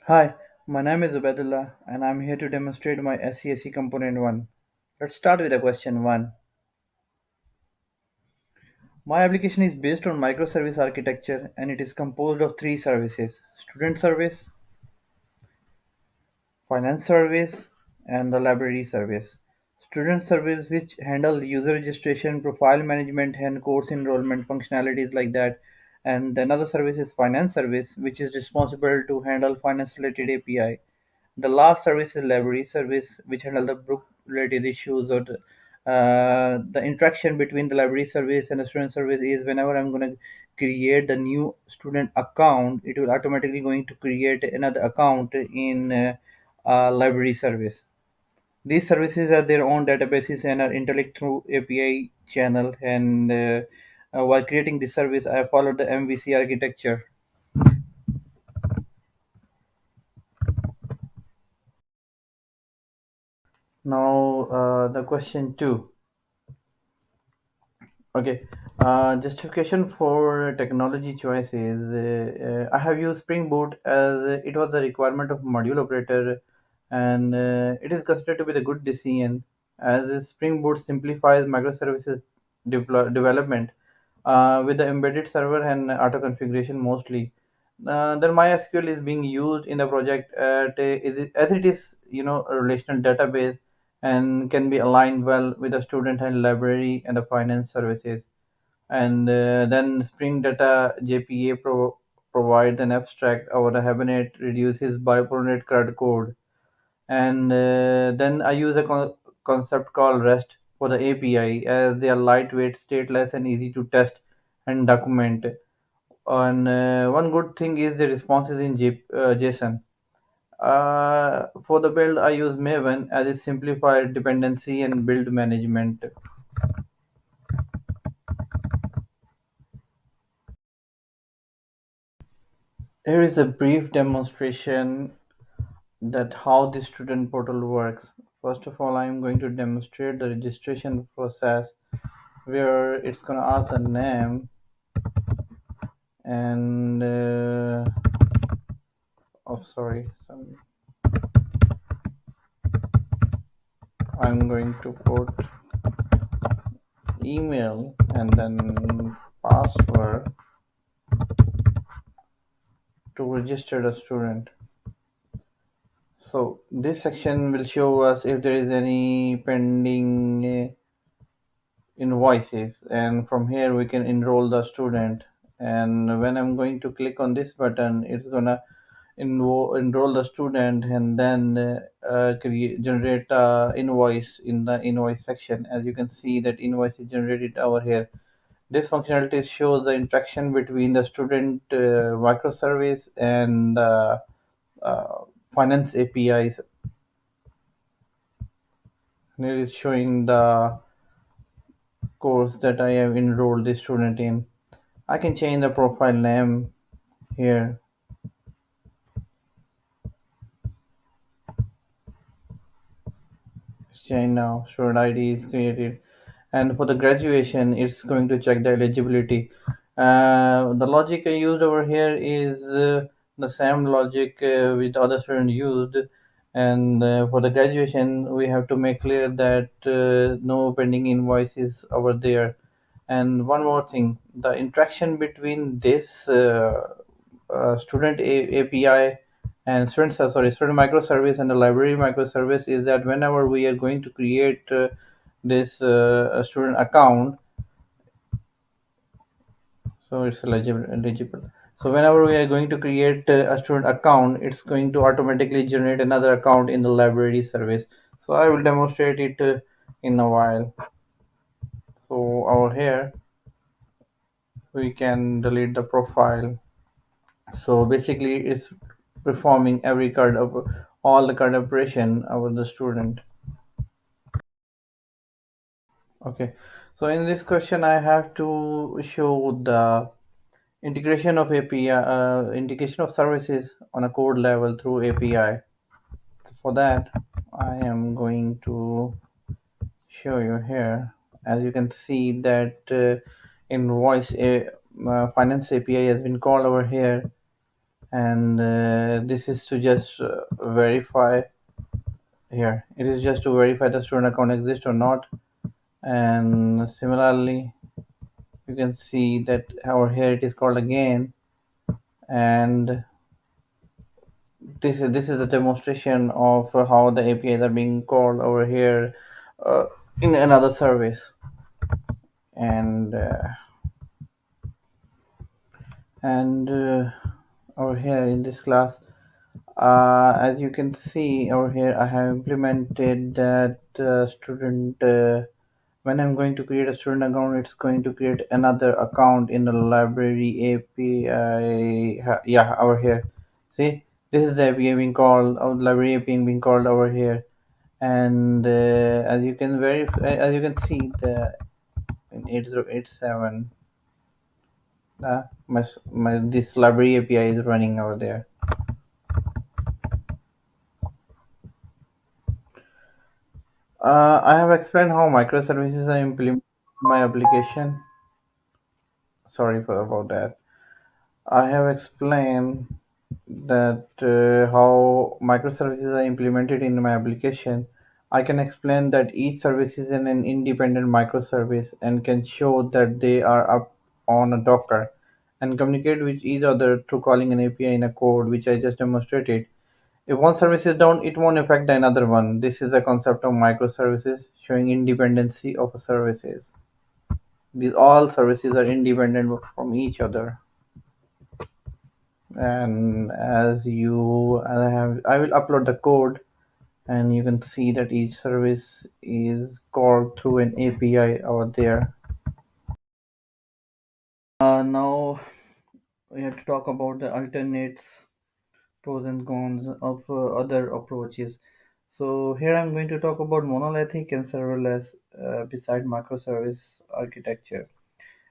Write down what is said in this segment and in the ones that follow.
Hi, my name is Ubedullah and I'm here to demonstrate my SCSE Component 1. Let's start with the question 1. My application is based on microservice architecture and it is composed of three services: student service, finance service, and the library service. Student service, which handle user registration, profile management, and course enrollment functionalities like that. And another service is finance service, which is responsible to handle finance related API. The last service is library service, which handle the book related issues or the interaction between the library service and the student service is whenever I'm going to create the new student account, it will automatically going to create another account in library service. These services have their own databases and are interact through API channel. And while creating this service, I followed the MVC architecture. Now, the question two. Okay, justification for technology choices. I have used Spring Boot as it was the requirement of module operator, and it is considered to be the good decision as Spring Boot simplifies microservices development with the embedded server and auto configuration mostly. Then MySQL is being used in the project as it is, a relational database and can be aligned well with the student and library and the finance services. And then Spring Data JPA provides an abstract over the Hibernate, reduces bipronate CRUD code. And then I use a concept called REST for the API as they are lightweight, stateless, and easy to test and document. And one good thing is the responses in JSON. For the build, I use Maven as it simplified dependency and build management. Here is a brief demonstration that how the student portal works. First of all, I'm going to demonstrate the registration process where it's going to ask a name and oh sorry, I'm going to put email and then password to register the student. So this section will show us if there is any pending invoices, and from here we can enroll the student. And when I'm going to click on this button, it's gonna enroll the student and then generate invoice in the invoice section. As you can see that invoice is generated over here. This functionality shows the interaction between the student microservice and uh, finance APIs. Here is showing the course that I have enrolled the student in. I can change the profile name here. It's changed now. Student ID is created. And for the graduation, it's going to check the eligibility. The logic I used over here is the same logic with other students used. And for the graduation, we have to make clear that no pending invoices over there. And one more thing, the interaction between this student API and student microservice and the library microservice is that whenever we are going to create this student account, so it's eligible. So whenever we are going to create a student account, it's going to automatically generate another account in the library service. So I will demonstrate it in a while. So over here we can delete the profile. So basically it's performing every card of all the card operation over the student. Okay, so in this question I have to show the integration of API, integration of services on a code level through API. So for that, I am going to show you here. As you can see that invoice finance API has been called over here, and this is to just verify here. It is just to verify the student account exists or not. And similarly, you can see that over here it is called again, and this is a demonstration of how the APIs are being called over here uh, in another service. And over here in this class, as you can see over here, I have implemented that student. When I'm going to create a student account, it's going to create another account in the library API. Yeah, over here. See, this is the API being called, library API being called over here. And as you can verify, as you can see, the in 8087, my this library API is running over there. I have explained how microservices are implemented in my application. Sorry for about that. I have explained that how microservices are implemented in my application. I can explain that each service is an independent microservice and can show that they are up on a Docker and communicate with each other through calling an API in a code, which I just demonstrated. If one service is down, it won't affect the another one. This is the concept of microservices, showing independency of services. These all services are independent from each other. And I will upload the code, and you can see that each service is called through an API over there. Now we have to talk about the alternates, pros and cons of other approaches. So here I'm going to talk about monolithic and serverless beside microservice architecture.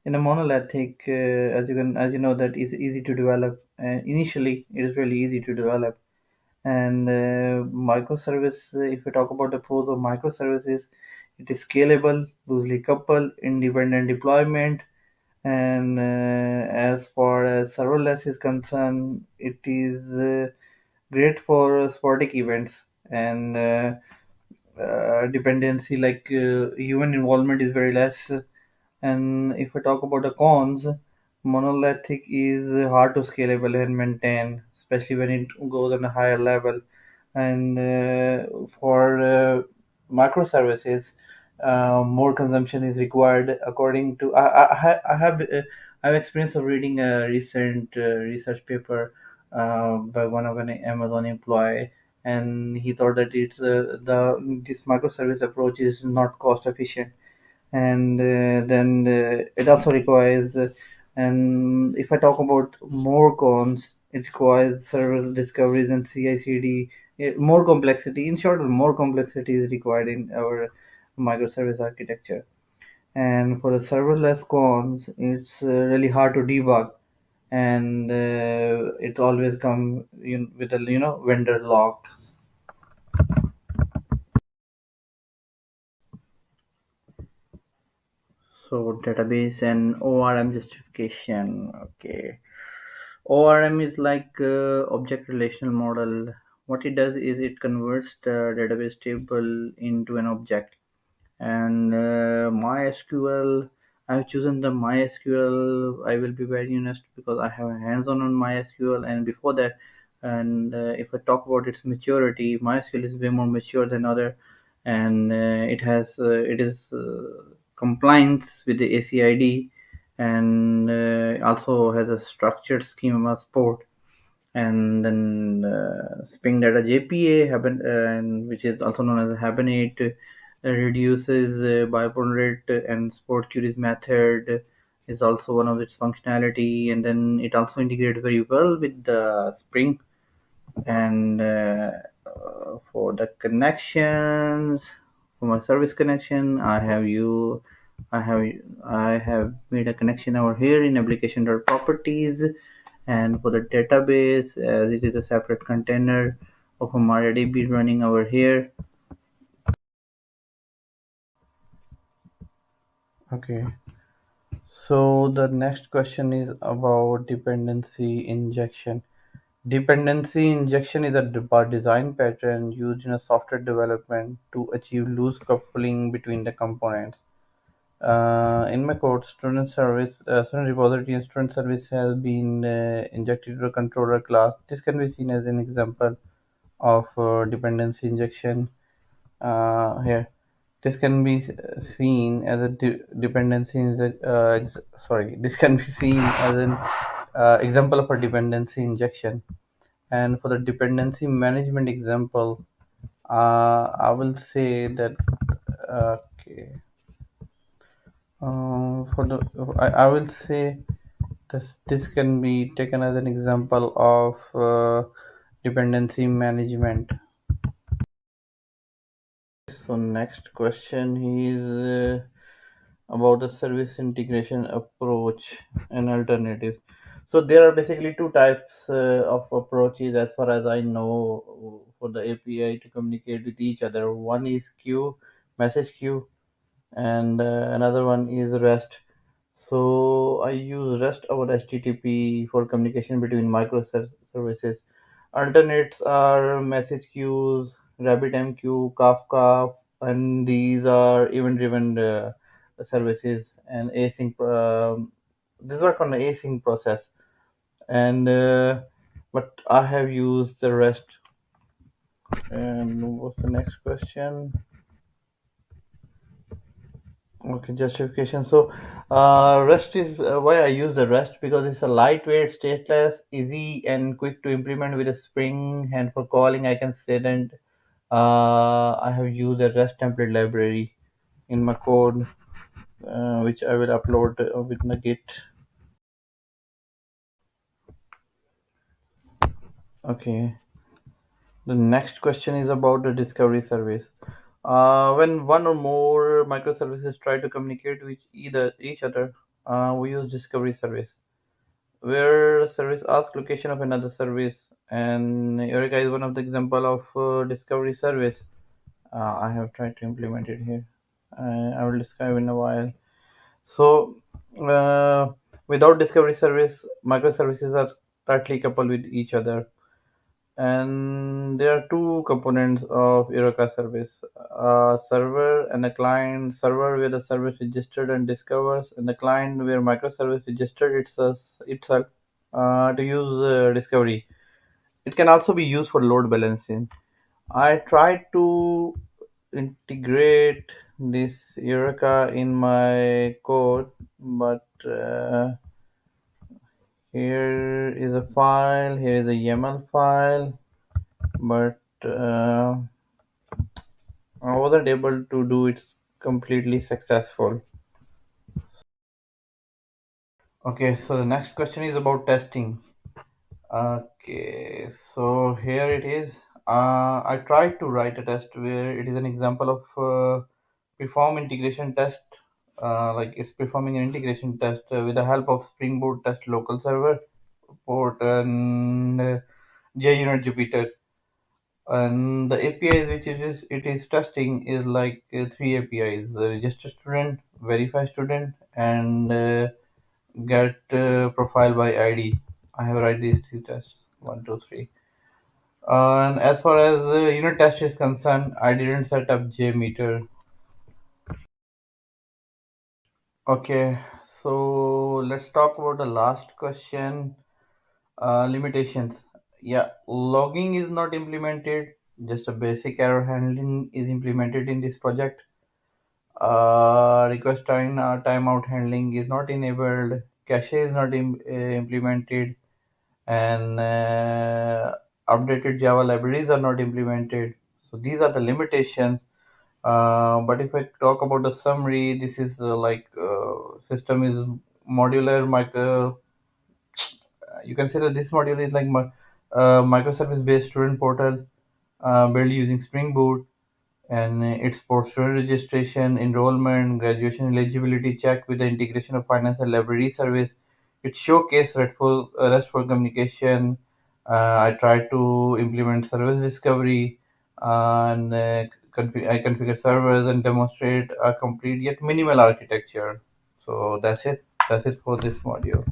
In a monolithic, as you know, that is easy to develop. Initially, it is really easy to develop. And microservice, if we talk about the pros of microservices, it is scalable, loosely coupled, independent deployment. And as far as serverless is concerned, it is great for sporadic events and dependency, like human involvement is very less. And if we talk about the cons, monolithic is hard to scalable and maintain, especially when it goes on a higher level. And for microservices, more consumption is required. According to I have experience of reading a recent research paper by one of an Amazon employee, and he thought that the this microservice approach is not cost efficient. And then it also requires and if I talk about more cons, it requires several discoveries and CI/CD, more complexity. In short, more complexity is required in our microservice architecture. And for the serverless cons, it's really hard to debug, and it always come with a vendor lock. So database and ORM justification. Okay. ORM is like object relational model. What it does is it converts the database table into an object. And MySQL, I've chosen the MySQL. I will be very honest because I have a hands-on on MySQL, and before that, and if I talk about its maturity, MySQL is way more mature than other, and it is compliance with the ACID, and also has a structured schema support. And then Spring Data JPA, and which is also known as Hibernate, reduces bypass rate, and sport queries method is also one of its functionality. And then it also integrates very well with the Spring. And for the connections, for my service connection, I have I have made a connection over here in application.properties. And for the database, as it is a separate container of a MariaDB running over here. Okay, so the next question is about dependency injection. Dependency injection is a design pattern used in a software development to achieve loose coupling between the components. In my code, student repository and student service has been injected to a controller class. This can be seen as an example of dependency injection here. This can be seen as a dependency sorry. This can be seen as an example of a dependency injection. And for the dependency management example, I will say that okay. For the I will say this can be taken as an example of dependency management. So next question is about the service integration approach and alternatives. So there are basically two types of approaches as far as I know for the API to communicate with each other. One is queue, message queue, and another one is REST. So I use REST over HTTP for communication between microservices. Alternates are message queues, RabbitMQ, Kafka, and these are event-driven services and async. This work on the async process, and but I have used the REST. And what's the next question? Okay, justification. So, REST is why I use the REST because it's a lightweight, stateless, easy, and quick to implement with a Spring. And for calling, I can say that I have used a REST template library in my code, which I will upload with the Git. Okay. The next question is about the discovery service. When one or more microservices try to communicate with either each other, we use discovery service, where a service asks location of another service, and Eureka is one of the example of discovery service. I have tried to implement it here. I will describe in a while. So, uh, without discovery service, microservices are tightly coupled with each other, and there are two components of Eureka service: a server and a client. Server where the service registered and discovers, and the client where microservice registered itself to use discovery. It can also be used for load balancing. I tried to integrate this Eureka in my code, but here is a file, here is a YAML file, but I wasn't able to do it completely successful. Okay, so the next question is about testing. Okay, so here it is. I tried to write a test where it is an example of perform integration test. Like it's performing an integration test with the help of Spring Boot test local server port and JUnit Jupyter. And the APIs which it is testing is like three APIs: register student, verify student, and get profile by ID. I have write these three tests: one, two, three. And as far as unit test is concerned, I didn't set up JMeter. Okay, so let's talk about the last question. Limitations. Yeah, logging is not implemented. Just a basic error handling is implemented in this project. Request timeout handling is not enabled. Cache is not implemented, and updated Java libraries are not implemented. So these are the limitations. But if I talk about the summary, this is system is modular. You can say that this module is like microservice based student portal built using Spring Boot, and it supports student registration, enrollment, graduation eligibility check with the integration of financial library service. It showcase RESTful communication. I tried to implement service discovery and I configure servers and demonstrate a complete yet minimal architecture. So that's it. That's it for this module.